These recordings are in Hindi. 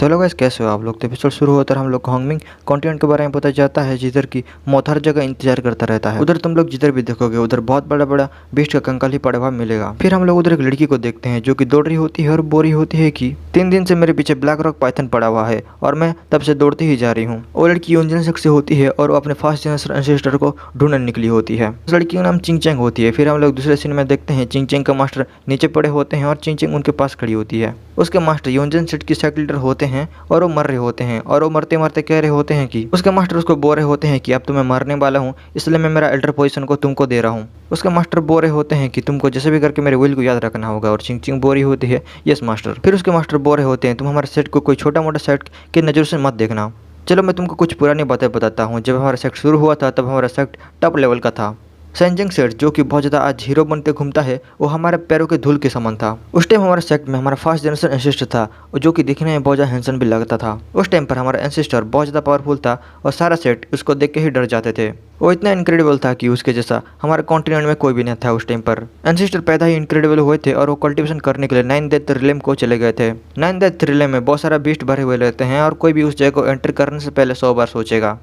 तो हेलो गाइस, कैसे हो आप लोग। तो एपिसोड शुरू होता है हम लोग को होंगमिंग कॉन्टिनेंट के बारे में पता चलता है, जिधर की मौत हर जगह इंतजार करता रहता है। उधर तुम लोग जिधर भी देखोगे उधर बहुत बड़ा बड़ा बीस्ट का कंकाल ही पड़ा हुआ मिलेगा। फिर हम लोग उधर एक लड़की को देखते हैं जो कि दौड़ रही होती है और बोल रही होती है कि 3 दिन से मेरे पीछे ब्लैक रॉक पाइथन पड़ा हुआ है और मैं तब से दौड़ती ही जा रही हूँ। वो लड़की यूनियन सेक्स से होती है और वो अपने फर्स्ट जनरेशन एंसेस्टर को ढूंढने निकली होती है। उस लड़की का नाम चिंगचैंग होती है। फिर हम लोग दूसरे सीन में देखते हैं चिंगचैंग का मास्टर नीचे पड़े होते हैं और चिंगचैंग उनके पास खड़ी होती है। उसके मास्टर यूनियन सेट की साइकिल लीडर होते हैं और वो मर रहे होते हैं और वो मरते मरते कह रहे होते हैं कि उसके मास्टर उसको बोल रहे होते हैं कि अब तो मैं मरने वाला हूँ, इसलिए मैं मेरा एल्डर पोजीशन को तुमको दे रहा हूँ। उसके मास्टर बोल रहे होते हैं कि तुमको जैसे भी करके मेरे विल को याद रखना होगा और चिंगचिंग बोल रही होती है यस मास्टर। फिर उसके मास्टर बोल रहे होते हैं तुम हमारे सेट को कोई छोटा मोटा सेट की नज़र से मत देखना। चलो मैं तुमको कुछ पुरानी बातें बताता हूँ। जब हमारा सेट शुरू हुआ था तब हमारा सेट टॉप लेवल का था। सेंजिंग सेट जो कि बहुत ज़्यादा आज हीरो बनते घूमता है, वो हमारे पैरों के धूल के समान था। उस टाइम हमारे सेट में हमारा फर्स्ट जनरेशन एंसेस्टर था जो कि दिखने में बहुत ज़्यादा हैंडसम भी लगता था। उस टाइम पर हमारा एंसेस्टर बहुत ज़्यादा पावरफुल था और सारा सेट उसको देख के ही डर जाते थे। वो इतना इनक्रेडिबल था कि उसके जैसा हमारे कॉन्टिनेंट में कोई भी नहीं था। उस टाइम पर एंसेस्टर पैदा ही इनक्रेडिबल हुए थे और वो कल्टीवेशन करने के लिए 9 डेथ रिलेम को चले गए थे। 9 डेथ रिलेम में बहुत सारा बीस्ट भरे हुए रहते हैं और कोई भी उस जगह को एंटर करने से पहले 100 बार सोचेगा।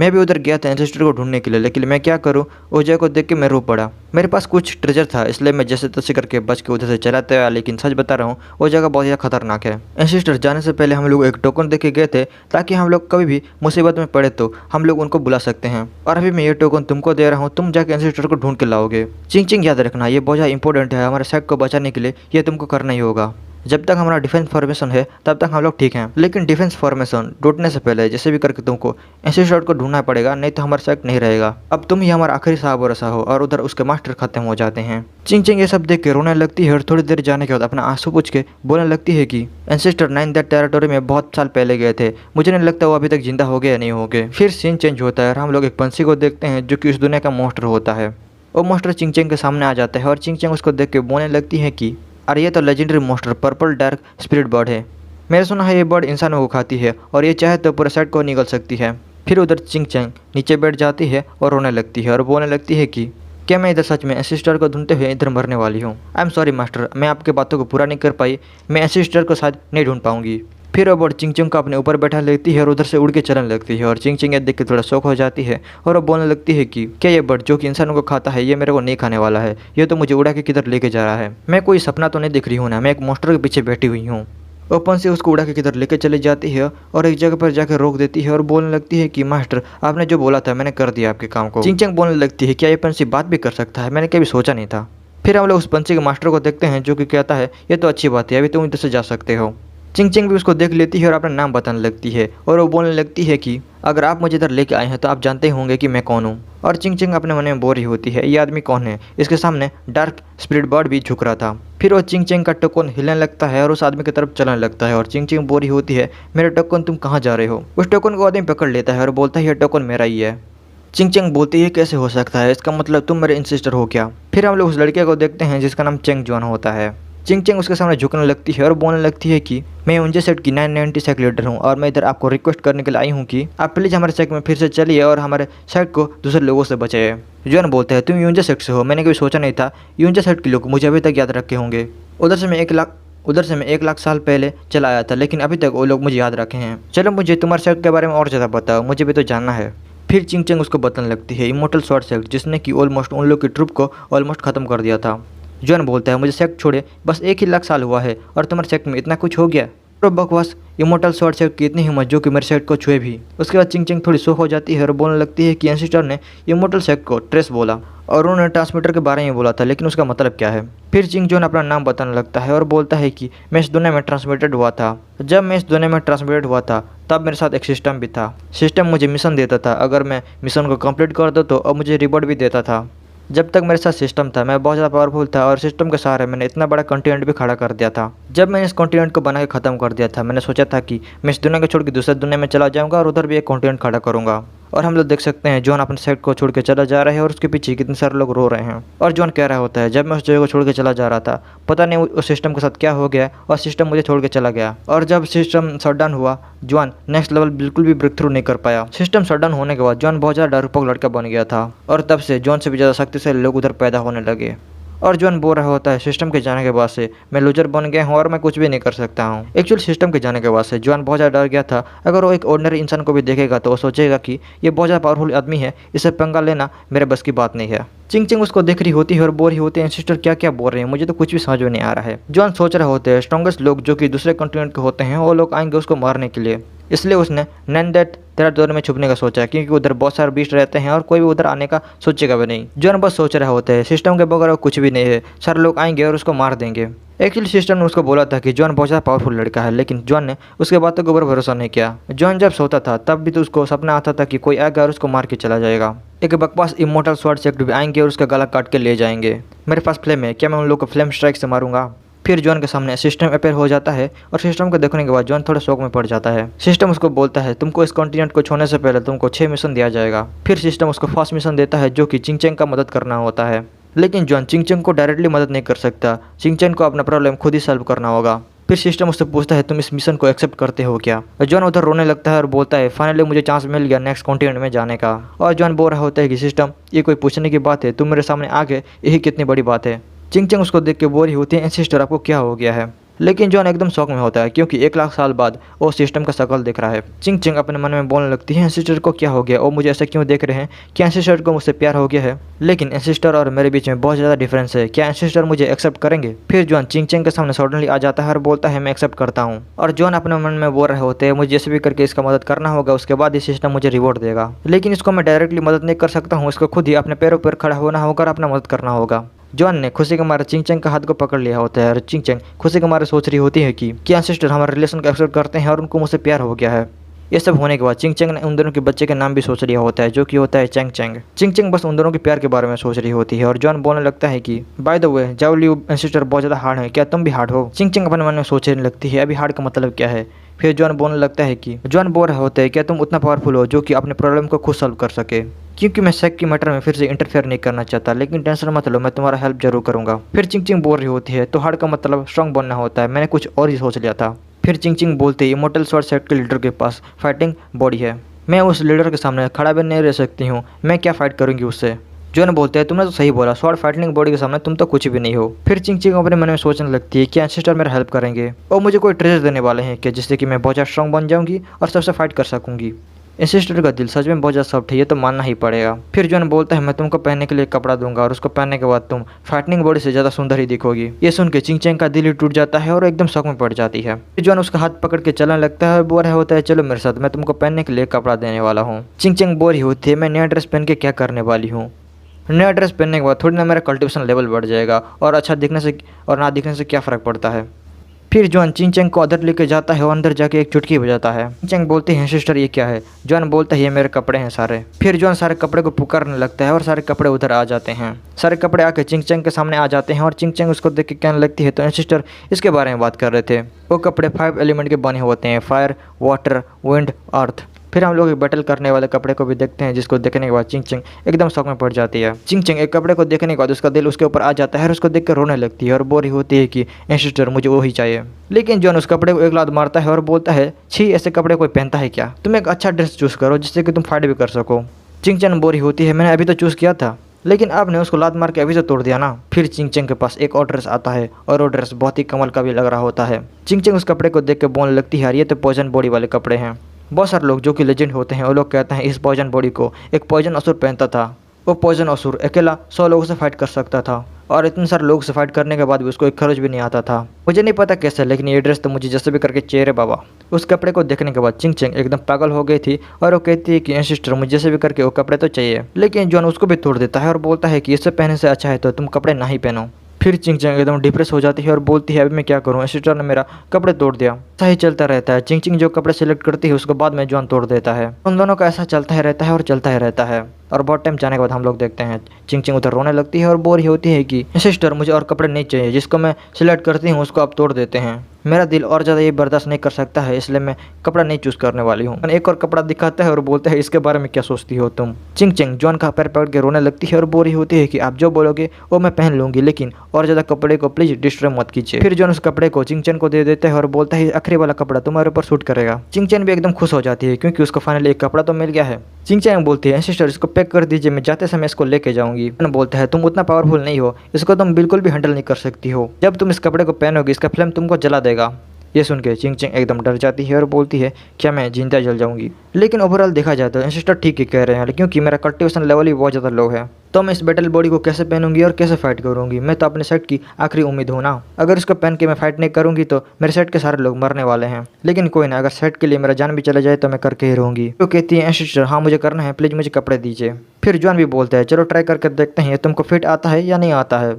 मैं भी उधर गया था एंसेस्टर को ढूंढने के लिए, लेकिन मैं क्या करूं, उस जगह को देख के मैं रो पड़ा। मेरे पास कुछ ट्रेजर था इसलिए मैं जैसे तैसे करके बच के उधर से चलाते आया, लेकिन सच बता रहा हूँ वो जगह बहुत ज़्यादा खतरनाक है। एंसेस्टर जाने से पहले हम लोग एक टोकन दे के गए थे ताकि हम लोग कभी भी मुसीबत में पड़े तो हम लोग उनको बुला सकते हैं। और अभी मैं ये टोकन तुमको दे रहा हूँ, तुम जाके एंसेस्टर को ढूंढ के लाओगे। चिंग याद रखना, ये बहुत ज़्यादा इंपॉर्टेंट है। हमारे सेट को बचाने के लिए ये तुमको करना ही होगा। जब तक हमारा डिफेंस फॉर्मेशन है तब तक हम लोग ठीक हैं, लेकिन डिफेंस फॉर्मेशन टूटने से पहले जैसे भी करके तुमको एंसेस्टर को ढूंढना पड़ेगा, नहीं तो हमारा सेट नहीं रहेगा। अब तुम ही हमारा आखिरी साहब भरोसा हो। और उधर उसके मास्टर खत्म हो जाते हैं। चिंग ये सब देख के रोने लगती है और थोड़ी देर जाने के बाद अपना आंसू पूछ के बोलने लगती है कि एंसेस्टर 9 डेथ टेरिटोरी में बहुत साल पहले गए थे, मुझे नहीं लगता वो अभी तक जिंदा हो गए या नहीं हो गए। फिर सीन चेंज होता है और हम लोग एक पंछी को देखते हैं जो कि उस दुनिया का मॉन्स्टर होता है। वो मॉन्स्टर चिंग के सामने आ जाता है और चिंग उसको देख के बोलने लगती है कि अरे ये तो legendary monster purple dark spirit bird है। मैंने सुना है ये बर्ड इंसानों को खाती है और ये चाहे तो पूरा सेट को निगल सकती है। फिर उधर चिंग नीचे बैठ जाती है और रोने लगती है और बोलने लगती है कि क्या मैं इधर सच में एंसेस्टर को ढूंढते हुए इधर मरने वाली हूँ। आई एम सॉरी मास्टर, मैं आपकी बातों को पूरा नहीं कर पाई, मैं एंसेस्टर को शायद नहीं ढूंढ पाऊंगी। फिर वो बर्ड चिंग को अपने ऊपर बैठा लेती है और उधर से उड़ के चलने लगती है और चिंग ये देख के थोड़ा शौक हो जाती है और वो बोलने लगती है कि क्या ये बर्ड जो कि इंसानों को खाता है ये मेरे को नहीं खाने वाला है, ये तो मुझे उड़ा के किधर लेके जा रहा है। मैं कोई सपना तो नहीं दिख रही हूँ ना, मैं एक मॉन्स्टर के पीछे बैठी हुई हूँ। ओपन से उसको उड़ा के किधर लेके चली जाती है और एक जगह पर जाकर रोक देती है और बोलने लगती है कि मास्टर आपने जो बोला था मैंने कर दिया आपके काम को। चिंग बोलने लगती है क्या ये पंछी बात भी कर सकता है, मैंने कभी सोचा नहीं था। फिर हम लोग उस पंछी के मास्टर को देखते हैं जो कि कहता है ये तो अच्छी बात है, अभी तुम इधर से जा सकते हो। चिंग भी उसको देख लेती है और अपना नाम बताने लगती है और वो बोलने लगती है कि अगर आप मुझे इधर लेके आए हैं तो आप जानते ही होंगे कि मैं कौन हूँ। और चिंग अपने मन में बोल रही होती है ये आदमी कौन है। इसके सामने डार्क स्पिरिट बर्ड भी झुक रहा था। फिर वो चिंग का टोकन हिलने लगता है और उस आदमी की तरफ चलने लगता है और चिंग बोल रही होती है मेरे टोकन तुम कहाँ जा रहे हो। उस टोकन को आदमी पकड़ लेता है और बोलता है ये टोकन मेरा ही है। चिंग बोलती है कैसे हो सकता है, इसका मतलब तुम मेरे इंसिस्टर हो क्या। फिर हम लोग उस लड़के को देखते हैं जिसका नाम चेंग जुआन होता है। चिंग उसके सामने झुकने लगती है और बोलने लगती है कि मैं उनजे सेट की 990 साइकिल लीडर हूँ और मैं इधर आपको रिक्वेस्ट करने के लिए आई हूँ कि आप प्लीज़ हमारे सेट में फिर से चलिए और हमारे सेट को दूसरे लोगों से बचाइए। जुआन बोलते हैं तुम यूंजे सेट से हो, मैंने कभी सोचा नहीं था यूंजे सेट के लोग मुझे अभी तक याद रखे होंगे। उधर से मैं 1 लाख साल पहले चला आया था, लेकिन अभी तक वो लोग मुझे याद रखे हैं। चलो मुझे तुम्हारे सेट के बारे में और ज़्यादा बताओ, मुझे भी तो जानना है। फिर चिंग उसको बताने लगती है इमोर्टल शॉर्ट सेट जिसने कि ऑलमोस्ट उन लोग की ट्रुप को ऑलमोस्ट ख़त्म कर दिया था। जॉन बोलता है मुझे सेक्ट छोड़े बस 1 ही लाख साल हुआ है और तुम्हारे सेक्ट में इतना कुछ हो गया। तो बकवास इमोर्टल शॉर्ट सेक्ट की इतनी हिम्मत जो कि मेरे सेक्ट को छुए भी। उसके बाद चिंग थोड़ी शौक हो जाती है और बोलने लगती है कि एंसेस्टर ने इमोर्टल सेक्ट को ट्रेस बोला और उन्होंने ट्रांसमीटर के बारे में बोला था, लेकिन उसका मतलब क्या है। फिर चिंग जॉन अपना नाम बताने लगता है और बोलता है कि मैं इस दुनिया में ट्रांसमिटेड हुआ था। जब मैं इस दुनिया में ट्रांसमिटेड हुआ था तब मेरे साथ एक सिस्टम भी था। सिस्टम मुझे मिशन देता था, अगर मैं मिशन को कंप्लीट कर दो तो अब मुझे रिवॉर्ड भी देता था। जब तक मेरे साथ सिस्टम था मैं बहुत ज़्यादा पावरफुल था और सिस्टम के सहारे मैंने इतना बड़ा कॉन्टिनेंट भी खड़ा कर दिया था। जब मैंने इस कॉन्टिनेंट को बना के ख़त्म कर दिया था मैंने सोचा था कि मैं इस दुनिया को छोड़ के दूसरे दुनिया में चला जाऊँगा और उधर भी एक कॉन्टिनेंट खड़ा करूँगा। और हम लोग देख सकते हैं जॉन अपने सेट को छोड़ के चला जा रहा है और उसके पीछे कितने सारे लोग रो रहे हैं। और जॉन कह रहा होता है जब मैं उस जगह को छोड़ के चला जा रहा था पता नहीं उस सिस्टम के साथ क्या हो गया और सिस्टम मुझे छोड़ के चला गया। और जब सिस्टम शटडाउन हुआ जॉन नेक्स्ट लेवल बिल्कुल भी ब्रेक थ्रू नहीं कर पाया। सिस्टम शटडाउन होने के बाद जॉन बहुत ज़्यादा डरपोक लड़का बन गया था और तब से जॉन से भी ज़्यादा शक्तिशाली लोग उधर पैदा होने लगे। और जॉन बोल रहा होता है सिस्टम के जाने के बाद से मैं लूजर बन गया हूँ और मैं कुछ भी नहीं कर सकता हूँ। एक्चुअल सिस्टम के जाने के बाद से जॉन बहुत ज़्यादा डर गया था। अगर वो एक ऑर्डिनरी इंसान को भी देखेगा तो वो सोचेगा कि ये बहुत ज़्यादा पावरफुल आदमी है, इससे पंगा लेना मेरे बस की बात नहीं है। चिंग चिंग उसको देख रही होती है और बोल रही होती है सिस्टर क्या क्या बोल रहे हैं, मुझे तो कुछ भी समझ में नहीं आ रहा है। जॉन सोच रहे होते हैं स्ट्रॉन्गेस्ट लोग जो कि दूसरे कॉन्टिनेंट के होते हैं वो लोग आएंगे उसको मारने के लिए, इसलिए उसने नैनडेट तेरा दौर में छुपने का सोचा है क्योंकि उधर बहुत सारे बीस्ट रहते हैं और कोई भी उधर आने का सोचेगा भी नहीं। जॉन बस सोच रहे होते हैं सिस्टम के बगैर कुछ भी नहीं है, सारे लोग आएंगे और उसको मार देंगे। एक्चुअली सिस्टम ने उसको बोला था कि जॉन बहुत ज़्यादा पावरफुल लड़का है, लेकिन जॉन ने उसके बातों के ऊपर भरोसा नहीं किया। जॉन जब सोता था तब भी तो उसको सपना आता था कि कोई आएगा और उसको मार के चला जाएगा। एक बकवास इमोर्टल स्वॉर्ड सेक्ट भी आएंगे और उसका गला काट के ले जाएंगे। मेरे पास फ्लेम है, क्या मैं उन लोग को फ्लेम स्ट्राइक से मारूंगा। फिर जॉन के सामने सिस्टम अपेयर हो जाता है और सिस्टम को देखने के बाद जॉन थोड़ा शौक में पड़ जाता है। सिस्टम उसको बोलता है तुमको इस कॉन्टिनेंट को छोड़ने से पहले तुमको 6 मिशन दिया जाएगा। फिर सिस्टम उसको फर्स्ट मिशन देता है जो कि चिंग चैंग का मदद करना होता है, लेकिन जॉन चिंग चैंग को डायरेक्टली मदद नहीं कर सकता। चिंग चैंग को अपना प्रॉब्लम खुद ही सॉल्व करना होगा। फिर सिस्टम उससे पूछता है तुम इस मिशन को एक्सेप्ट करते हो क्या। जॉन उधर रोने लगता है और बोलता है फाइनली मुझे चांस मिल गया नेक्स्ट कॉन्टिनेंट में जाने का। और जॉन बोल रहा होता है कि सिस्टम ये कोई पूछने की बात है, तुम मेरे सामने आ गए, यही कितनी बड़ी बात है। चिंग चैंग उसको देख के बोल रही होती है सिस्टर आपको क्या हो गया है, लेकिन जॉन एकदम शौक में होता है क्योंकि 1 लाख साल बाद वो सिस्टम का शक्ल देख रहा है। चिंग चिंग अपने मन में बोलने लगती है एंसेस्टर को क्या हो गया, वो मुझे ऐसा क्यों देख रहे हैं, क्या एंसेस्टर को मुझसे प्यार हो गया है। लेकिन एंसेस्टर और मेरे बीच में बहुत ज़्यादा डिफरेंस है, क्या एंसेस्टर मुझे एक्सेप्ट करेंगे। फिर जॉन चिंग चिंग के सामने सडनली आ जाता है और बोलता है मैं एक्सेप्ट करता हूँ। और जॉन अपने मन में बोल रहे होते हैं मुझे जैसे भी करके इसका मदद करना होगा, उसके बाद ये सिस्टम मुझे रिवॉर्ड देगा। लेकिन इसको मैं डायरेक्टली मदद नहीं कर सकता हूँ, इसको खुद ही अपने पैरों पर खड़ा होना होगा और अपना मदद करना होगा। जॉन ने खुशी के मारे चिंग चैंग का हाथ को पकड़ लिया होता है और चिंग चैंग खुशी के मारे सोच रही होती है कि क्या सिस्टर हमारे रिलेशन को एक्सेप्ट करते हैं और उनको मुझसे प्यार हो गया है। ये सब होने के बाद चिंग चैंग ने उन दोनों के बच्चे के नाम भी सोच लिया होता है जो कि होता है चैंग चैंग। चिंग चैंग बस उन दोनों के प्यार के बारे में सोच रही होती है और जॉन बोलने लगता है कि बाय द वे जाओ सिस्टर बहुत ज़्यादा हार्ड है, क्या तुम भी हार्ड हो। चिंग चैंग अपने मन में सोचने लगती है अभी हार्ड का मतलब क्या है। फिर जॉन बोलने लगता है कि जॉन बोल रहे होते हैं क्या तुम उतना पावरफुल हो जो कि अपने प्रॉब्लम को खुद सॉल्व कर सके, क्योंकि मैं सेक की मैटर में फिर से इंटरफेयर नहीं करना चाहता, लेकिन टेंशन मत लो मैं तुम्हारा हेल्प जरूर करूंगा। फिर चिंग चिंग बोल रही होती है तो हार्ड का मतलब स्ट्रांग बनना होता है, मैंने कुछ और ही सोच लिया था। फिर चिंग चिंग बोलते इमोर्टल स्वॉर्ड सेक्ट के लीडर के पास फाइटिंग बॉडी है, मैं उस लीडर के सामने खड़ा भी नहीं रह सकती हूँ, मैं क्या फाइट करूँगी उससे। जॉन बोलते हैं तुमने तो सही बोला, स्वॉर्ड फाइटिंग बॉडी के सामने तुम तो कुछ भी नहीं हो। फिर चिंग चिंग अपने मन में सोचने लगती है कि एंसेस्टर मेरा हेल्प करेंगे और मुझे कोई ट्रेजर देने वाले हैं क्या, जिससे कि मैं बहुत ज़्यादा स्ट्रांग बन जाऊंगी और सबसे फाइट कर सकूंगी। एंसेस्टर का दिल सच में बहुत ज़्यादा सॉफ्ट है, ये तो मानना ही पड़ेगा। फिर जॉन बोलता है मैं तुमको पहनने के लिए कपड़ा दूंगा और उसको पहनने के बाद तुम फाइटिंग बॉडी से ज़्यादा सुंदर ही दिखोगी। ये सुन के चिंग चिंग का दिल ही टूट जाता है और एकदम शौक में पड़ जाती है। फिर जॉन उसका हाथ पकड़ के चलने लगता है और बोल रहा होता है चलो मेरे साथ, मैं तुमको पहनने के लिए कपड़ा देने वाला हूँ। चिंग चिंग बोल रही होती है मैं नया ड्रेस पहन के क्या करने वाली हूँ, नया ड्रेस पहनने के बाद थोड़ी ना मेरा कल्टिवेशन लेवल बढ़ जाएगा और अच्छा दिखने से और ना दिखने से क्या फ़र्क पड़ता है। फिर जॉन चिंग चैंग को अंदर लेके जाता है और अंदर जाके एक चुटकी बजाता है। चिंग चैंग बोलते हैं सिस्टर ये क्या है। जॉन बोलता है ये मेरे कपड़े हैं सारे। फिर जॉन सारे कपड़े को पुकारने लगता है और सारे कपड़े उधर आ जाते हैं। सारे कपड़े आके चिंग चैंग के सामने आ जाते हैं और चिंग चैंग उसको देख के कहने लगती है तो सिस्टर इसके बारे में बात कर रहे थे, वो कपड़े 5 एलिमेंट के बने होते हैं, फायर, वाटर, विंड, अर्थ। फिर हम लोग बैटल करने वाले कपड़े को भी देखते हैं जिसको देखने के बाद चिंग चिंग एकदम शौक में पड़ जाती है। चिंग चिंग एक कपड़े को देखने के बाद उसका दिल उसके ऊपर आ जाता है और उसको देख कर रोने लगती है और बोल रही होती है कि सिस्टर मुझे वो ही चाहिए। लेकिन जॉन उस कपड़े को एक लात मारता है और बोलता है छी ऐसे कपड़े कोई पहनता है क्या, तुम एक अच्छा ड्रेस चूज़ करो जिससे कि तुम फाइट भी कर सको। चिंग चिंग बोल रही होती है मैंने अभी तो चूज़ किया था, लेकिन आपने उसको लात मार के अभी तो तोड़ दिया ना। फिर चिंग चिंग के पास एक और ड्रेस आता है और वो ड्रेस बहुत ही कमाल का भी लग रहा होता है। चिंग चिंग उस कपड़े को देख के बोलने लगती है यार ये तो पॉइजन बॉडी वाले कपड़े हैं। बहुत सारे लोग जो कि लेजेंड होते हैं वो लोग कहते हैं इस पॉइजन बॉडी को एक पॉइजन असुर पहनता था, वो पॉइजन असुर अकेला 100 लोगों से फाइट कर सकता था और इतने सारे लोग से फाइट करने के बाद भी उसको एक खरोच भी नहीं आता था। मुझे नहीं पता कैसे, लेकिन ये ड्रेस तो मुझे जैसे भी करके चाहिए रे बाबा। उस कपड़े को देखने के बाद चिंग चिंग एकदम पागल हो गई थी और वो कहती है कि सिस्टर मुझे जैसे भी करके वो कपड़े तो चाहिए। लेकिन जॉन उसको भी तोड़ देता है और बोलता है कि इससे पहनने से अच्छा है तो तुम कपड़े ना ही पहनो। फिर चिंग चिंग एकदम डिप्रेस हो जाती है और बोलती है अभी मैं क्या करूँ, सिस्टर ने मेरा कपड़े तोड़ दिया। ऐसा ही चलता रहता है। चिंग चिंग जो कपड़े सिलेक्ट करती है उसको बाद में जॉन तोड़ देता है। उन दोनों का ऐसा चलता ही रहता है और चलता ही रहता है। और बहुत टाइम जाने के बाद हम लोग देखते हैं चिंग चिंग उधर रोने लगती है और बोल रही होती है कि सिस्टर मुझे और कपड़े नहीं चाहिए, जिसको मैं सिलेक्ट करती हूँ उसको आप तोड़ देते हैं, मेरा दिल और ज़्यादा ये बर्दाश्त नहीं कर सकता है, इसलिए मैं कपड़ा नहीं चूज़ करने वाली हूँ। एक और कपड़ा दिखाता है और बोलता है इसके बारे में क्या सोचती हो तुम। चिंग चिंग जॉन का पैर पकड़ के रोने लगती है और बोल रही होती है कि आप जो बोलोगे वो मैं पहन लूंगी, लेकिन और ज़्यादा कपड़े को प्लीज़ डिस्ट्रॉय मत कीजिए। फिर जॉन उस कपड़े को चिंग चिंग को दे देता है और बोलता है आखिरी वाला कपड़ा तुम्हारे ऊपर सूट करेगा। चिंग चिंग भी एकदम खुश हो जाती है क्योंकि उसको फाइनली एक कपड़ा तो मिल गया है। चिंग चिंग बोलती है सिस्टर इसको पैक कर दीजिए, मैं जाते समय इसको लेके जाऊंगी। जॉन बोलता है तुम उतना पावरफुल नहीं हो, इसको तुम बिल्कुल भी हैंडल नहीं कर सकती हो। जब तुम इस कपड़े को पहनोगी इसका फ्लेम तुमको जला देगा। ये सुन के चिंग चिंग एकदम डर जाती है और बोलती है क्या मैं जिंदा जल जाऊंगी। लेकिन ओवरऑल देखा जाए तो सिस्टर ठीक ही कह रहे हैं, क्योंकि मेरा कल्टिवेशन लेवल ही बहुत ज़्यादा लो है। तो मैं इस बैटल बॉडी को कैसे पहनूंगी और कैसे फाइट करूंगी? मैं तो अपने सेट की आखिरी उम्मीद हूँ ना। अगर इसको पहन के मैं फाइट नहीं करूंगी तो मेरे सेट के सारे लोग मरने वाले हैं। लेकिन कोई ना, अगर सेट के लिए मेरा जान भी चला जाए तो मैं करके ही रहूंगी। तो कहती है सिस्टर हाँ मुझे करना है, प्लीज़ मुझे कपड़े दीजिए। फिर जॉन भी बोलता है चलो ट्राई करके देखते हैं तुमको फिट आता है या नहीं आता है।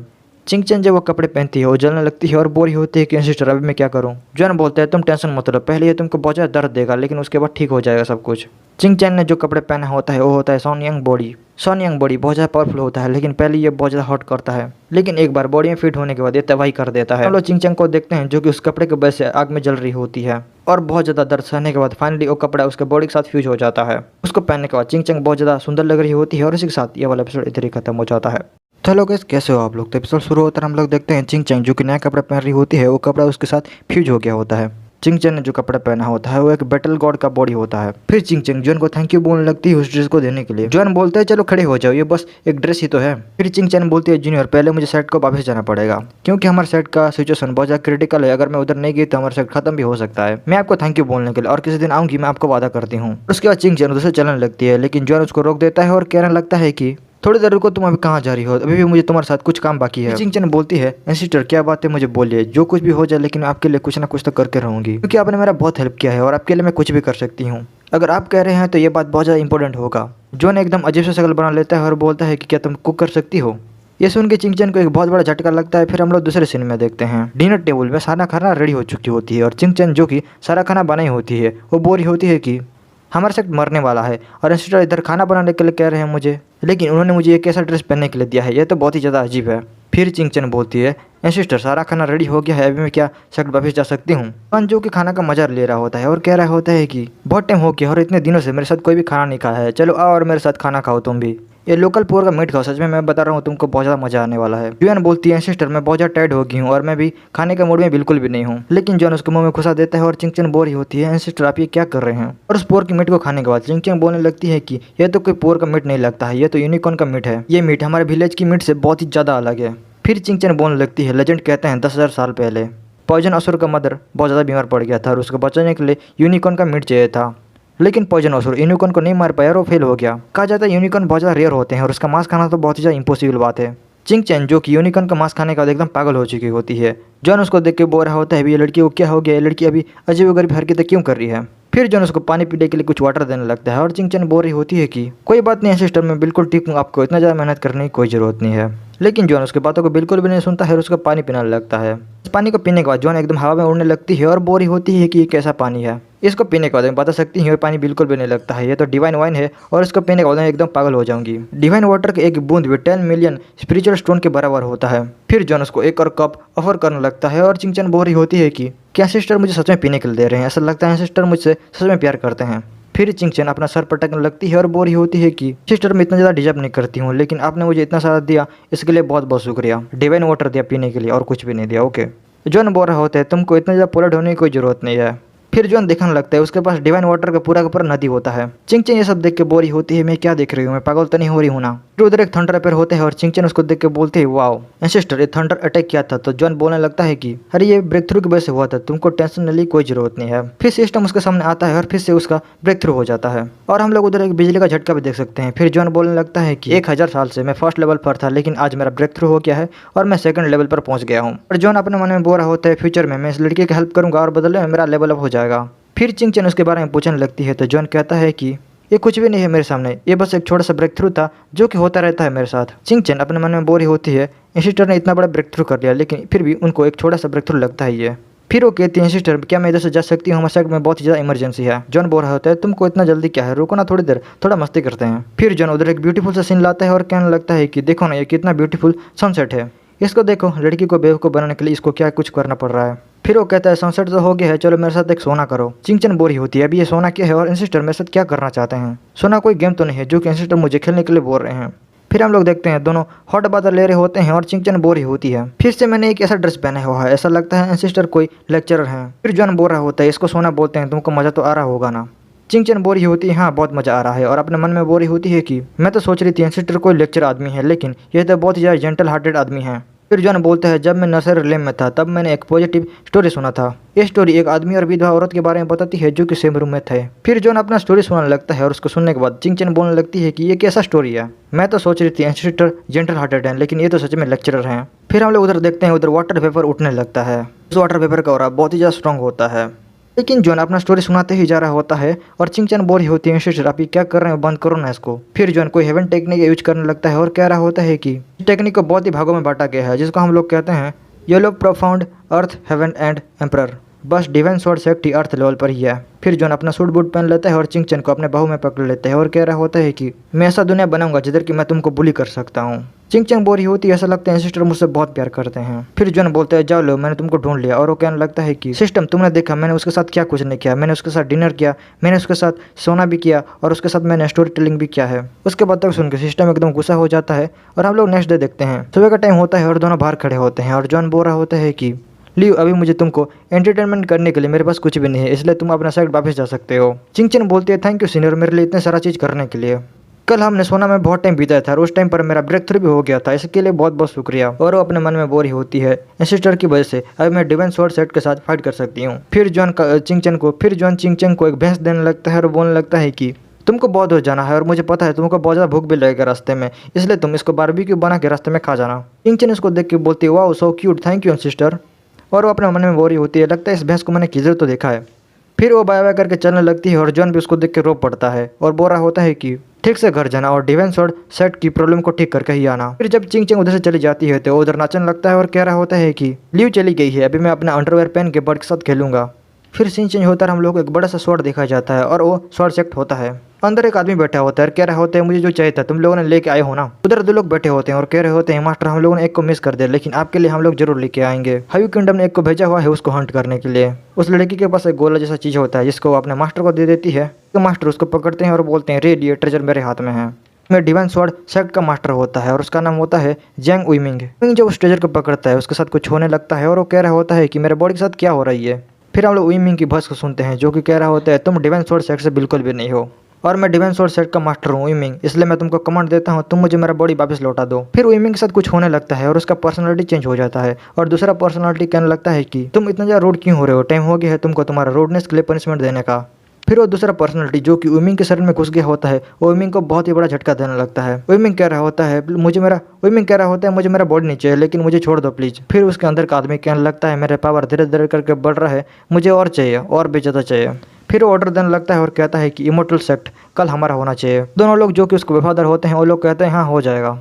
चिंग चैन जब वो कपड़े पहनती है वो जलने लगती है और बोरी होती है कि सिस्टर अभी मैं क्या करूं। जॉन बोलता है तुम टेंशन मत लो, पहले ये तुमको बहुत ज़्यादा दर्द देगा लेकिन उसके बाद ठीक हो जाएगा सब कुछ। चिंग चैन ने जो कपड़े पहना होता है वो होता है सॉन यंग बॉडी। सॉन यंग बॉडी बहुत ज़्यादा पावरफुल होता है, लेकिन पहले ये बहुत ज़्यादा हॉट करता है, लेकिन एक बार बॉडी में फिट होने के बाद ये तबाही कर देता है। हम लोग चिंग चैन को देखते हैं जो कि उस कपड़े की वजह से आग में जल रही होती है और बहुत ज़्यादा दर्द सहने के बाद फाइनली वो कपड़ा उसके बॉडी के साथ फ्यूज हो जाता है। उसको पहनने के बाद चिंग चैन बहुत ज़्यादा सुंदर लग रही होती है और इसी के साथ ये वाला एपिसोड इधर ही खत्म हो जाता है। तो हेलो गाइस, कैसे हो आप लोग? तो एपिसोड शुरू होता है हम लोग देखते हैं चिंग चैंग जो कि नया कपड़ा पहन रही होती है, वो कपड़ा उसके साथ फ्यूज हो गया होता है। चिंग चैंग ने जो कपड़ा पहना होता है वो एक बैटल गॉड का बॉडी होता है। फिर चिंग चैंग जॉन को थैंक यू बोलने लगती है उस ड्रेस को देने के लिए। जॉन बोलता है चलो खड़े हो जाओ, ये बस एक ड्रेस ही तो है। फिर चिंग चैंग बोलती है जूनियर पहले मुझे सेट को वापस जाना पड़ेगा, क्योंकि हमारे सेट का सिचुएशन बहुत ज़्यादा क्रिटिकल है। अगर मैं उधर नहीं गई तो हमारा सेट खत्म भी हो सकता है। मैं आपको थैंक यू बोलने के लिए और किसी दिन आऊंगी, मैं आपको वादा करती हूँ। उसके बाद चिंग चैंग उधर से चलने लगती है, लेकिन जॉन उसको रोक देता है और कहने लगता है कि थोड़ी देर रुको, तुम अभी कहाँ जा रही हो? अभी भी मुझे तुम्हारे साथ कुछ काम बाकी है। चिंग चैंग बोलती है सिस्टर क्या बात है, मुझे बोलिए, जो कुछ भी हो जाए लेकिन आपके लिए कुछ ना कुछ तो करके रहूंगी, क्योंकि आपने मेरा बहुत हेल्प किया है और आपके लिए मैं कुछ भी कर सकती हूँ। अगर आप कह रहे हैं तो ये बात बहुत ज़्यादा इंपॉर्टेंट होगा। जॉन एकदम अजीब सा शक्ल बना लेता है और बोलता है कि क्या तुम कुक कर सकती हो? ये सुन के चिंग चैंग को एक बहुत बड़ा झटका लगता है। फिर हम लोग दूसरे सीन में देखते हैं डिनर टेबल में सारा खाना रेडी हो चुकी होती है और चिंग चैंग जो कि सारा खाना बनाई होती है वो बोल रही होती है कि हमारा सेट मरने वाला है और सिस्टर इधर खाना बनाने के लिए कह रहे हैं मुझे, लेकिन उन्होंने मुझे एक ऐसा ड्रेस पहनने के लिए दिया है, यह तो बहुत ही ज़्यादा अजीब है। फिर चिंग चैंग बोलती है सिस्टर सारा खाना रेडी हो गया है, अभी मैं क्या सेट वापस जा सकती हूँ? जॉन जो कि खाना का मजा ले रहा होता है और कह रहा होता है कि बहुत टाइम हो गया और इतने दिनों से मेरे साथ कोई भी खाना नहीं खाया है, चलो आओ और मेरे साथ खाना खाओ तुम भी। ये लोकल पोर का मीट खाओ, सच में मैं बता रहा हूँ तुमको बहुत ज़्यादा मजा आने वाला है। जॉन बोलती है सिस्टर मैं बहुत ज़्यादा टायर्ड हो गई हूँ और मैं भी खाने के मूड में बिल्कुल भी नहीं हूँ, लेकिन जॉन उसके मुंह में घुसा देता है और चिंग चैंग बोल रही होती है सिस्टर आप ये क्या कर रहे हैं? और उस पोर की मीट को खाने के बाद चिंग चैंग बोलने लगती है कि यह तो कोई पोर का मीट नहीं लगता है, ये तो यूनिकॉर्न का मीट है। ये मीट हमारे विलेज की मीट से बहुत ही ज़्यादा अलग है। फिर चिंग चैंग बोलने लगती है लेजेंड कहते हैं 10,000 साल पहले पॉइजन असुर का मदर बहुत ज़्यादा बीमार पड़ गया था और उसको बचाने के लिए यूनिकॉर्न का मीट चाहिए था, लेकिन पॉइजन असुर यूनिकॉर्न को नहीं मार पाया और वो फेल हो गया। कहा जाता है यूनिकॉर्न बहुत ज़्यादा रेयर होते हैं और उसका मांस खाना तो बहुत ही ज़्यादा इम्पॉसिबल बात है। चिंग चैंग जो कि यूनिकॉर्न का मांस खाने के बाद एकदम पागल हो चुकी होती है। जॉन उसको देख के बोल रहा होता है ये लड़की को क्या हो गया, ये लड़की अभी अजीब गरीब हरकतें क्यों कर रही है? फिर जॉन उसको पानी पीने के लिए कुछ वाटर देने लगता है और चिंग चैंग बोल रही होती है कि कोई बात नहीं है सिस्टर, मैं बिल्कुल ठीक हूँ, आपको इतना ज़्यादा मेहनत करने की कोई ज़रूरत नहीं है। लेकिन जॉन उसकी बातों को बिल्कुल भी नहीं सुनता है और उसका पानी पीने लगता है। इस पानी को पीने के बाद जॉन एकदम हवा में उड़ने लगती है और बोल रही होती है कि ये कैसा पानी है। इसको पीने के बाद मैं बता सकती हूँ ये पानी बिल्कुल भी नहीं लगता है, ये तो डिवाइन वाइन है और इसको पीने के बाद मैं एकदम पागल हो जाऊंगी। डिवाइन वाटर के एक बूंद भी 10 मिलियन स्पिरिचुअल स्टोन के बराबर होता है। फिर जॉन उसको एक और कप ऑफर करने लगता है और चिंग चैंग बोल रही होती है कि क्या सिस्टर मुझे सच में पीने के लिए दे रहे हैं? ऐसा लगता है सिस्टर मुझसे सच में प्यार करते हैं। फिर चिंग चैंग अपना सर पटकने लगती है और बोल रही होती है कि सिस्टर मैं इतना ज़्यादा डिजर्व नहीं करती हूँ, लेकिन आपने मुझे इतना सारा दिया इसके लिए बहुत बहुत शुक्रिया। डिवाइन वाटर दिया पीने के लिए और कुछ भी नहीं दिया। ओके, जॉन बोल रहा होता है तुमको इतना ज़्यादा पोलाइट होने की कोई ज़रूरत नहीं है। फिर जॉन देखने लगता है उसके पास डिवाइन वाटर का पूरा नदी होता है। चिंग चैंग ये सब देख के बोल रही होती है मैं क्या देख रही हूँ, मैं पागल तो नहीं हो रही हूँ ना? फिर उधर एक थंडर अपेयर होते हैं और चिंग चैंग उसको देख के बोलते हैं वाओ सिस्टर ये थंडर अटैक किया था। तो जॉन बोलने लगता है कि अरे ये ब्रेक थ्रू की वजह से हुआ था, तुमको टेंशन लेने की कोई ज़रूरत नहीं है। फिर सिस्टम उसके सामने आता है और फिर से उसका ब्रेक थ्रू हो जाता है और हम लोग उधर एक बिजली का झटका भी देख सकते हैं। फिर जॉन बोलने लगता है कि 1000 साल से मैं फर्स्ट लेवल पर था, लेकिन आज मेरा ब्रेक थ्रू हो गया है और मैं सेकंड लेवल पर पहुंच गया हूँ। और जॉन अपने मन में बोल रहा होता है फ्यूचर में मैं इस लड़की की हेल्प करूँगा और बदले में मेरा लेवल अप हो जाएगा। फिर चिंग चैंग उसके बारे में पूछने लगती है तो जॉन कहता है कि ये कुछ भी नहीं है मेरे सामने, ये बस एक छोटा सा ब्रेक थ्रू था जो कि होता रहता है मेरे साथ। चिंग चैंग अपने मन में बोल रही होती है सिस्टर ने इतना बड़ा ब्रेक थ्रू कर लिया, लेकिन फिर भी उनको एक छोटा सा ब्रेक थ्रू लगता है ये। फिर वो कहती है सिस्टर क्या मैं इधर से जा सकती हूँ, हमारे साइड में बहुत ही ज़्यादा इमरजेंसी है। जॉन बोल रहा होता है तुमको इतना जल्दी क्या है, रुको ना थोड़ी देर, थोड़ा मस्ती करते हैं। फिर जॉन उधर एक ब्यूटीफुल सा सीन लाता है और कहने लगता है कि देखो ना ये कितना ब्यूटीफुल सनसेट है, इसको देखो, लड़की को बेवकूफ़ बनाने के लिए इसको क्या कुछ करना पड़ रहा है। फिर वो कहता है सनसेट तो हो गया है, चलो मेरे साथ एक सोना करो। चिंग चैंग बोल रही होती है अभी ये सोना क्या है और सिस्टर मेरे साथ क्या करना चाहते हैं? सोना कोई गेम तो नहीं है जो कि सिस्टर मुझे खेलने के लिए बोल रहे हैं। फिर हम लोग देखते हैं दोनों हॉट बातें ले रहे होते हैं और चिंग चैंग बोल रही होती है फिर से मैंने एक ऐसा ड्रेस पहना हुआ है, ऐसा लगता है सिस्टर कोई लेक्चरर हैं। फिर जॉन बोल रहा होता है इसको सोना बोलते हैं, तुमको मज़ा तो आ रहा होगा ना? चिंगचन बोरी होती है, हाँ बहुत मजा आ रहा है, और अपने मन में बोरी होती है कि मैं तो सोच रही थी एंसेस्टर कोई लेक्चर आदमी है, लेकिन यह तो बहुत ही ज़्यादा जेंटल हार्टेड आदमी है। फिर जॉन बोलता है, जब मैं नर्सरी लेम में था तब मैंने एक पॉजिटिव स्टोरी सुना था। ये स्टोरी एक आदमी और विधवा औरत के बारे में बताती है जो कि सेम रूम में थे। फिर जॉन अपना स्टोरी सुनाने लगता है और उसको सुनने के बाद चिंगचन बोलने लगती है कि ये कैसा स्टोरी है, मैं तो सोच रही थी एंसेस्टर जेंटल हार्टेड है, लेकिन ये तो सच में लेक्चरर हैं। फिर हम लोग उधर देखते हैं, उधर वाटर वेपर उठने लगता है। उस वाटर वेपर का ऑरा बहुत ही ज़्यादा स्ट्रॉन्ग होता है। लेकिन जॉन अपना स्टोरी सुनाते ही जा रहा होता है और चिंगचन बोरी होती है, एंसेस्टर आप ये क्या कर रहे हो, बंद करो ना इसको। फिर जॉन कोई हेवन टेक्निक यूज करने लगता है और कह रहा होता है कि इस टेक्निक को बहुत ही भागों में बांटा गया है, जिसको हम लोग कहते हैं yellow profound earth heaven and emperor. बस divine sword safety earth level पर ही है। फिर जॉन अपना सूट बूट पहन लेता है और चिंगचन को अपने बाहू में पकड़ लेता है और कह रहा होता है कि मैं ऐसा दुनिया बनाऊंगा जिधर कि मैं तुमको बुली कर सकता हूँ। चिंगचन बोरी होती है, ऐसा लगता है सिस्टर मुझसे बहुत प्यार करते हैं। फिर जॉन बोलता है, जाओ लो मैंने तुमको ढूंढ लिया, और वो कहने लगता है कि सिस्टम तुमने देखा मैंने उसके साथ क्या कुछ नहीं किया, मैंने उसके साथ डिनर किया, मैंने उसके साथ सोना भी किया और उसके साथ मैंने स्टोरी टेलिंग भी किया है। उसके बाद तक सुनकर सिस्टम एकदम गुस्सा हो जाता है और हम लोग नेक्स्ट डे देखते हैं। सुबह का टाइम होता है और दोनों बाहर खड़े होते हैं और जॉन बोल रहा होता है कि लियो अभी मुझे तुमको एंटरटेनमेंट करने के लिए मेरे पास कुछ भी नहीं है, इसलिए तुम अपना साइड वापस जा सकते हो। चिंगचन बोलती है, थैंक यू सीनियर मेरे लिए इतने सारा चीज़ करने के लिए। कल हमने सोना में बहुत टाइम बिताया था और उस टाइम पर मेरा ब्रेक थ्रू भी हो गया था, इसके लिए बहुत बहुत शुक्रिया। और वो अपने मन में बोरी होती है, एंसेस्टर की वजह से अब मैं डिवाइन स्वॉर्ड सेट के साथ फाइट कर सकती हूँ। फिर जॉन चिंगचन को एक भैंस देने लगता है और बोलने लगता है कि तुमको बहुत दूर जाना है और मुझे पता है तुमको बहुत ज़्यादा भूख भी लगेगा रास्ते में, इसलिए तुम इसको बारबेक्यू बना के रास्ते में खा जाना। चिंगचन इसको देख के बोलती है, wow so cute, thank you sister. और वो अपने मन में बोरी होती है, लगता है इस भैंस को मैंने किधर तो देखा है। फिर वो बाय बाय करके चलने लगती है और जॉन भी उसको देख के रो पड़ता है और बोल रहा होता है कि ठीक से घर जाना और डिवाइन स्वॉर्ड सेट की प्रॉब्लम को ठीक करके ही आना। फिर जब चिंगचन उधर से चली जाती है तो वो उधर नाचने लगता है और कह रहा होता है कि लीव चली गई है, अभी मैं अपना अंडरवेयर पहन के बर्ड के साथ खेलूंगा। फिर सीन चेंज होता है, हम लोग को एक बड़ा सा स्वॉर्ड दिखाया जाता है और वो स्वॉर्ड सेट होता है। अंदर एक आदमी बैठा होता है, कह रहा होता है मुझे जो चाहिए था तुम लोगों ने लेके आए हो ना। उधर दो लोग बैठे होते हैं और कह रहे होते हैं, मास्टर हम लोगों ने एक को मिस कर दिया, लेकिन आपके लिए हम लोग जरूर लेके आएंगे। हाई किंगडम ने एक को भेजा हुआ है उसको हंट करने के लिए। उस लड़की के पास एक गोला जैसा चीज होता है जिसको वो अपने मास्टर को दे देती है। तो मास्टर उसको पकड़ते हैं और बोलते हैं, रेड ये ट्रेजर मेरे हाथ में है। में डिवाइन स्वॉर्ड सेक्ट का मास्टर होता है और उसका नाम होता है जैंग उइमिंग। जब उस ट्रेजर को पकड़ता है उसके साथ कुछ होने लगता है और वो कह रहा होता है कि मेरे बॉडी के साथ क्या हो रही है। फिर हम लोग उइमिंग की बस को सुनते हैं जो कि कह रहा होता है, तुम डिवाइन स्वॉर्ड सेक्ट से बिल्कुल भी नहीं हो और मैं डिवाइन स्वॉर्ड सेट का मास्टर हूँ उइमिंग, इसलिए मैं तुमको कमांड देता हूँ तुम मुझे मेरा बॉडी वापस लौटा दो। फिर उइमिंग के साथ कुछ होने लगता है और उसका पर्सनालिटी चेंज हो जाता है और दूसरा पर्सनालिटी कहने लगता है कि तुम इतना ज़्यादा रूड क्यों हो रहे हो, टाइम हो गया है तुमको तुम्हारा रूडनेस के लिए पनिशमेंट देने का। फिर वो दूसरा पर्सनालिटी जो कि उइमिंग के शरीर में घुस गया होता है वो उइमिंग को बहुत ही बड़ा झटका देने लगता है। उइमिंग कह रहा होता है मुझे मेरा बॉडी नहीं चाहिए, लेकिन मुझे छोड़ दो प्लीज। फिर उसके अंदर का आदमी कहने लगता है, मेरे पावर धीरे धीरे करके बढ़ रहा है, मुझे और चाहिए और भी ज़्यादा चाहिए। फिर वो ऑर्डर देने लगता है और कहता है कि इमोर्टल सेक्ट कल हमारा होना चाहिए। दोनों लोग जो कि उसको वफादार होते हैं वो लोग कहते हैं हाँ हो जाएगा।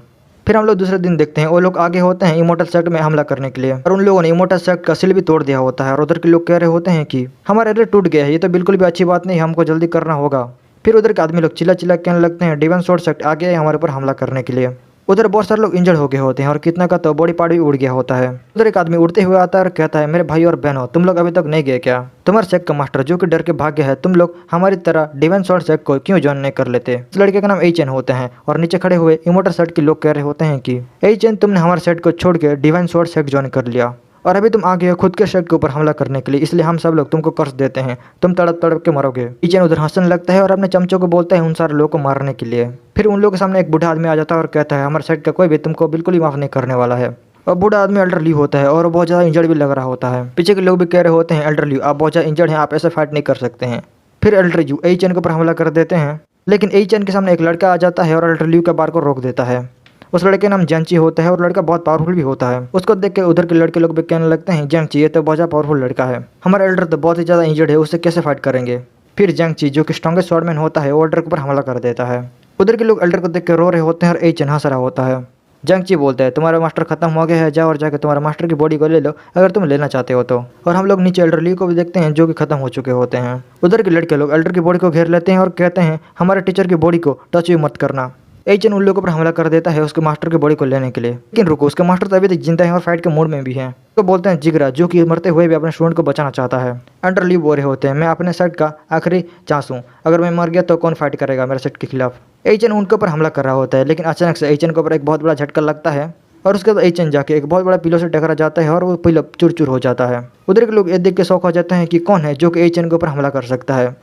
फिर हम लोग दूसरे दिन देखते हैं वो लोग आगे होते हैं इमोर्टल सेक्ट में हमला करने के लिए और उन लोगों ने इमोर्टल सेक्ट का सील भी तोड़ दिया होता है और उधर के लोग कह रहे होते हैं कि हमारा एरिया टूट गया है, ये तो बिल्कुल भी अच्छी बात नहीं, हमको जल्दी करना होगा। फिर उधर के आदमी लोग चिल्ला चिल्ला कहने लगते हैं, डिवाइन स्वॉर्ड सेक्ट आ गया है हमारे ऊपर हमला करने के लिए। उधर बहुत सारे लोग इंजर्ड हो गए होते हैं और कितना का तो बॉडी पार्ट भी उड़ गया होता है। उधर एक आदमी उड़ते हुए आता है और कहता है, मेरे भाई और बहनों तुम लोग अभी तक नहीं गए क्या? तुम्हारे सेक्ट का मास्टर जो कि डर के भाग गया है, तुम लोग हमारी तरह डिवाइन स्वॉर्ड सेक्ट को क्यों ज्वाइन नहीं कर लेते? इस लड़के का नाम एचएन होते हैं और नीचे खड़े हुए इमोर्टल सेट के लोग कह रहे होते हैं कि एचएन तुमने हमारे सेट को छोड़ के डिवाइन स्वॉर्ड सेक्ट ज्वाइन कर लिया और अभी तुम आ गए हो खुद के सेट के ऊपर हमला करने के लिए, इसलिए हम सब लोग तुमको कर्ज देते हैं, तुम तड़प तड़प के मरोगे। एचएन उधर हंसने लगता है और अपने चमचों को बोलता है उन सारे लोगों को मारने के लिए। फिर उन लोगों के सामने एक बूढ़ा आदमी आ जाता है और कहता है, हमारे सेट का कोई भी तुमको बिल्कुल ही माफ नहीं करने वाला है। और बूढ़ा आदमी एल्डर ल्यू होता है और बहुत ज़्यादा इंजर्ड भी लग रहा होता है। पीछे के लोग भी कह रहे होते हैं, एल्डर ल्यू आप बहुत ज़्यादा इंजर्ड हैं, आप ऐसे फाइट नहीं कर सकते हैं। फिर एल्डर ल्यू एचएन के ऊपर हमला कर देते हैं, लेकिन एचएन के सामने एक लड़का आ जाता है और एल्डर ल्यू के बार को रोक देता है। उस लड़के का नाम जैंची होता है और लड़का बहुत पावरफुल भी होता है। उसको देख के उधर के लड़के लोग भी कहने लगते हैं, जैंची ये तो बहुत ज़्यादा पावरफुल लड़का है, हमारा एल्डर तो बहुत ही ज़्यादा इंजर्ड है, उससे कैसे फाइट करेंगे? फिर जैंची जो कि स्ट्रॉन्गेस्ट स्वॉर्डमैन होता है वो एल्डर के ऊपर हमला कर देता है। उधर के लोग एल्डर को देख के रो रहे होते हैं और एचएन हंस रहा होता है। जैंची बोलता है, तुम्हारा मास्टर खत्म हो गया है, जाओ और जाकर तुम्हारा मास्टर की बॉडी को ले लो अगर तुम लेना चाहते हो तो। और हम लोग नीचे एल्डर ली को भी देखते हैं जो कि खत्म हो चुके होते हैं। उधर के लड़के लोग एल्डर की बॉडी को घेर लेते हैं और कहते हैं, हमारे टीचर की बॉडी को टच भी मत करना। एचएन उन लोगों पर हमला कर देता है उसके मास्टर की बॉडी को लेने के लिए, लेकिन रुको उसके मास्टर तो अभी तक जिंदा है और फाइट के मूड में भी हैं। तो बोलते हैं जिगरा जो कि मरते हुए भी अपने स्टूडेंट को बचाना चाहता है। अंडर लीव बोल रहे होते हैं, मैं अपने सेट का आखिरी चांस हूँ, अगर मैं मर गया तो कौन फाइट करेगा मेरे सेट के खिलाफ? एचएन उनके ऊपर हमला कर रहा होता है, लेकिन अचानक से एचएन के ऊपर एक बहुत बड़ा झटका लगता है और उसके बाद एचएन जाके एक बहुत बड़ा पिलो से टकरा जाता है और वो पिलो चूर चूर हो जाता है। उधर के लोग ये देख के शौक हो जाते हैं कि कौन है जो कि एचएन के ऊपर हमला कर सकता है।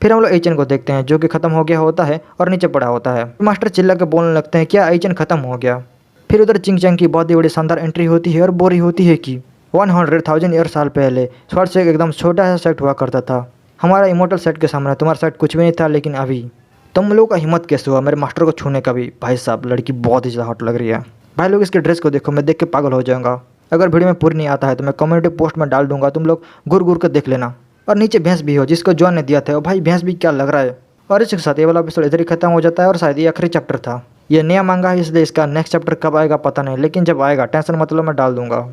फिर हम लोग एचएन को देखते हैं जो कि खत्म हो गया होता है और नीचे पड़ा होता है। मास्टर चिल्ला के बोलने लगते हैं क्या एचएन खत्म हो गया। फिर उधर चिंग चैंग की बहुत ही बड़ी शानदार एंट्री होती है और बोरी होती है कि 100,000 ईयर साल पहले स्वर्ग से एक एकदम छोटा सा सेट हुआ करता था। हमारा इमोर्टल सेट के सामने तुम्हारा सेट कुछ भी नहीं था, लेकिन अभी तुम लोगों का हिम्मत कैसे हुआ मेरे मास्टर को छूने का भी। भाई साहब लड़की बहुत ही ज़्यादा हॉट लग रही है। भाई लोग इसके ड्रेस को देखो, मैं देख के पागल हो जाऊंगा। अगर वीडियो में पूरी नहीं आता है तो मैं कम्युनिटी पोस्ट में डाल दूंगा, तुम लोग घूर घूर कर देख लेना। और नीचे भैंस भी हो जिसको जॉन ने दिया था, और भाई भैंस भी क्या लग रहा है। और इसके साथ ये वाला एपिसोड इधर ही खत्म हो जाता है और शायद ये आखिरी चैप्टर था। ये नया मांगा है इसलिए इसका नेक्स्ट चैप्टर कब आएगा पता नहीं, लेकिन जब आएगा टेंशन मतलब मैं डाल दूंगा।